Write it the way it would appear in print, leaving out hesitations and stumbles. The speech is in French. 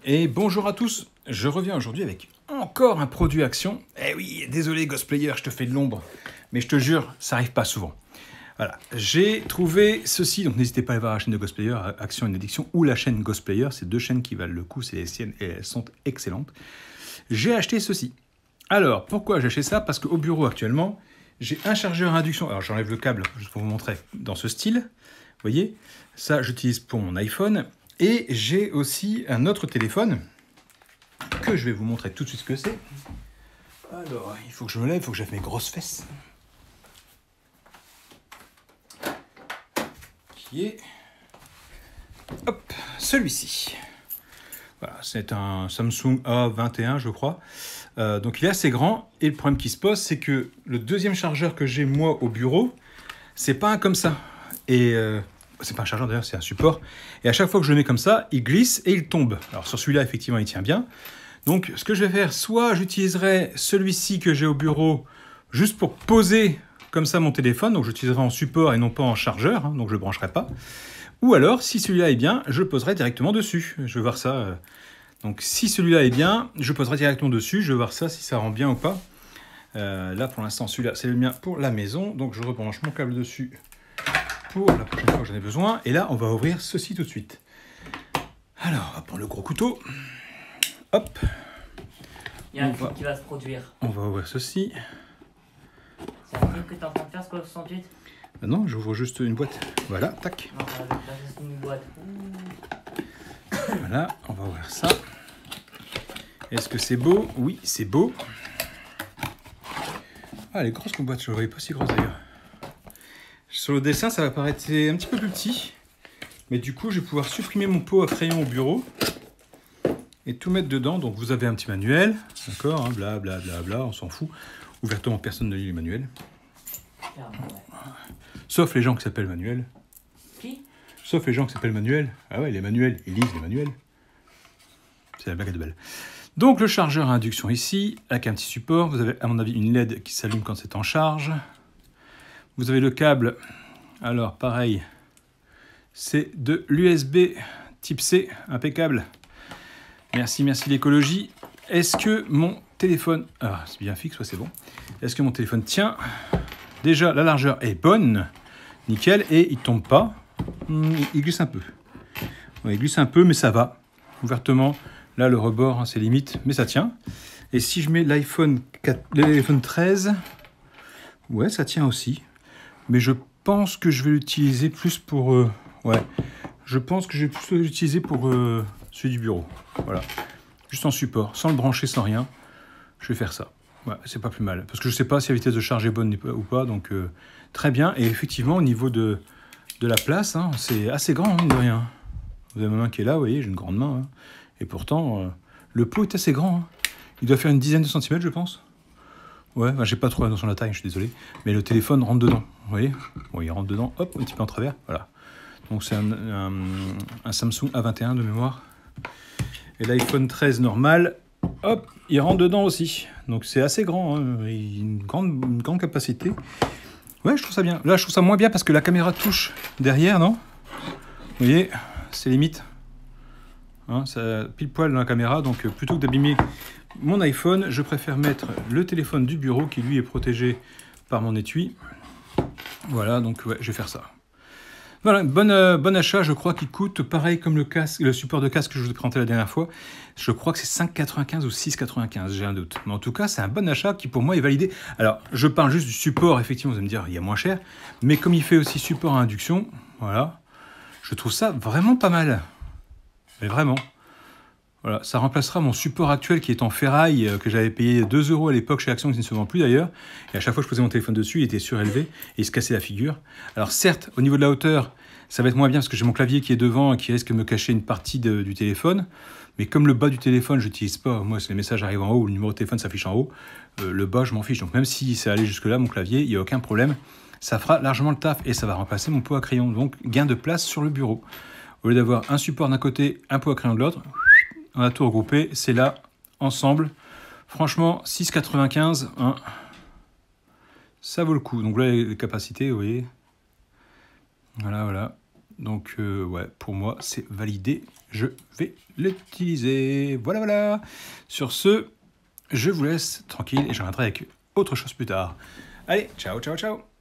Et bonjour à tous, je reviens aujourd'hui avec encore un produit Action. Eh oui, désolé Ghostplayer, je te fais de l'ombre, mais je te jure, ça arrive pas souvent. Voilà, j'ai trouvé ceci, donc n'hésitez pas à aller voir la chaîne de Ghostplayer, Action et Addiction, ou la chaîne Ghostplayer, c'est deux chaînes qui valent le coup, c'est les siennes et elles sont excellentes. J'ai acheté ceci. Alors, pourquoi j'ai acheté ça? Parce qu'au bureau actuellement, j'ai un chargeur à induction. Alors j'enlève le câble, juste pour vous montrer, dans ce style. Vous voyez, ça j'utilise pour mon iPhone. Et j'ai aussi un autre téléphone que je vais vous montrer tout de suite ce que c'est. Alors, il faut que je me lève, il faut que j'aille mes grosses fesses. Qui est... Hop, celui-ci. Voilà, c'est un Samsung A21, je crois. Donc il est assez grand. Et le problème qui se pose, c'est que le deuxième chargeur que j'ai moi au bureau, c'est pas un comme ça. Et... c'est pas un chargeur d'ailleurs, c'est un support. Et à chaque fois que je le mets comme ça, il glisse et il tombe. Alors sur celui-là, effectivement, il tient bien. Donc ce que je vais faire, soit j'utiliserai celui-ci que j'ai au bureau juste pour poser comme ça mon téléphone. Donc j'utiliserai en support et non pas en chargeur. Hein, donc je ne le brancherai pas. Ou alors, si celui-là est bien, je le poserai directement dessus. Je vais voir ça. Donc si celui-là est bien, je poserai directement dessus. Je vais voir ça si ça rend bien ou pas. Là pour l'instant, celui-là, c'est le mien pour la maison. Donc je rebranche mon câble dessus pour la prochaine fois que j'en ai besoin. Et là, on va ouvrir ceci tout de suite. Alors, on va prendre le gros couteau. Hop. Il y a un truc qui va se produire. On va ouvrir ceci. C'est un truc que tu es en train de faire, ce quoi, 68? Non, j'ouvre juste une boîte. Voilà, tac. Non, là, c'est une boîte. Voilà, on va ouvrir ça. Est-ce que c'est beau? Oui, c'est beau. Ah, elle est grosse comme boîte, je ne la voyais pas si grosse d'ailleurs. Sur le dessin, ça va paraître un petit peu plus petit. Mais du coup, je vais pouvoir supprimer mon pot à crayon au bureau. Et tout mettre dedans. Donc, vous avez un petit manuel. D'accord, hein, bla, bla, bla, bla, on s'en fout. Ouvertement, personne ne lit les manuels. Sauf les gens qui s'appellent Manuel. Qui? Sauf les gens qui s'appellent Manuel. Ah ouais, les manuels, ils lisent les manuels. C'est la blague de belle. Donc, le chargeur à induction ici, avec un petit support. Vous avez, à mon avis, une LED qui s'allume quand c'est en charge. Vous avez le câble, alors pareil, c'est de l'USB type C, impeccable. Merci, merci l'écologie. Est-ce que mon téléphone... Ah, c'est bien fixe, ouais, c'est bon. Est-ce que mon téléphone tient? Déjà, la largeur est bonne, nickel, et il ne tombe pas. Il glisse un peu. Ouais, il glisse un peu, mais ça va. Ouvertement, là, le rebord, hein, c'est limite, mais ça tient. Et si je mets l'iPhone 13, ouais, ça tient aussi. Mais je pense que je vais l'utiliser plus pour... ouais, je pense que je vais plus l'utiliser pour celui du bureau. Voilà, juste en support, sans le brancher, sans rien. Je vais faire ça. Ouais, c'est pas plus mal. Parce que je sais pas si la vitesse de charge est bonne ou pas, donc très bien. Et effectivement, au niveau de la place, hein, c'est assez grand, mine de rien. Vous avez ma main qui est là, vous voyez, j'ai une grande main. Hein. Et pourtant, le pot est assez grand. Hein. Il doit faire une dizaine de centimètres, je pense. Ouais, bah, j'ai pas trop la notion de la taille, je suis désolé. Mais le téléphone rentre dedans, vous voyez? Bon, il rentre dedans, hop, un petit peu en travers, voilà. Donc c'est un Samsung A21 de mémoire. Et l'iPhone 13 normal, hop, il rentre dedans aussi. Donc c'est assez grand, hein, une grande capacité. Ouais, je trouve ça bien. Là, je trouve ça moins bien parce que la caméra touche derrière, non? Vous voyez, c'est limite. Hein, ça pile poil dans la caméra, donc plutôt que d'abîmer mon iPhone, je préfère mettre le téléphone du bureau qui lui est protégé par mon étui. Voilà, donc ouais, je vais faire ça. Voilà, bon achat, je crois qu'il coûte pareil comme le casque, le support de casque que je vous ai présenté la dernière fois. Je crois que c'est 5,95 ou 6,95, j'ai un doute. Mais en tout cas, c'est un bon achat qui pour moi est validé. Alors, je parle juste du support, effectivement, vous allez me dire, il y a moins cher. Mais comme il fait aussi support à induction, voilà, je trouve ça vraiment pas mal. Mais vraiment. Voilà, ça remplacera mon support actuel qui est en ferraille, que j'avais payé 2 € à l'époque chez Action, qui ne se vend plus d'ailleurs. Et à chaque fois que je posais mon téléphone dessus, il était surélevé et il se cassait la figure. Alors certes, au niveau de la hauteur, ça va être moins bien parce que j'ai mon clavier qui est devant et qui risque de me cacher une partie du téléphone. Mais comme le bas du téléphone, je n'utilise pas, moi, si les messages arrivent en haut, le numéro de téléphone s'affiche en haut, le bas, je m'en fiche. Donc même si ça allait jusque-là, mon clavier, il n'y a aucun problème. Ça fera largement le taf et ça va remplacer mon pot à crayon. Donc gain de place sur le bureau. Au lieu d'avoir un support d'un côté, un pot à crayon de l'autre, on a tout regroupé, c'est là, ensemble. Franchement, 6,95, hein, ça vaut le coup. Donc là, les capacités, vous voyez. Voilà, voilà. Donc, ouais, pour moi, c'est validé. Je vais l'utiliser. Voilà, voilà. Sur ce, je vous laisse tranquille et je reviendrai avec autre chose plus tard. Allez, ciao, ciao, ciao.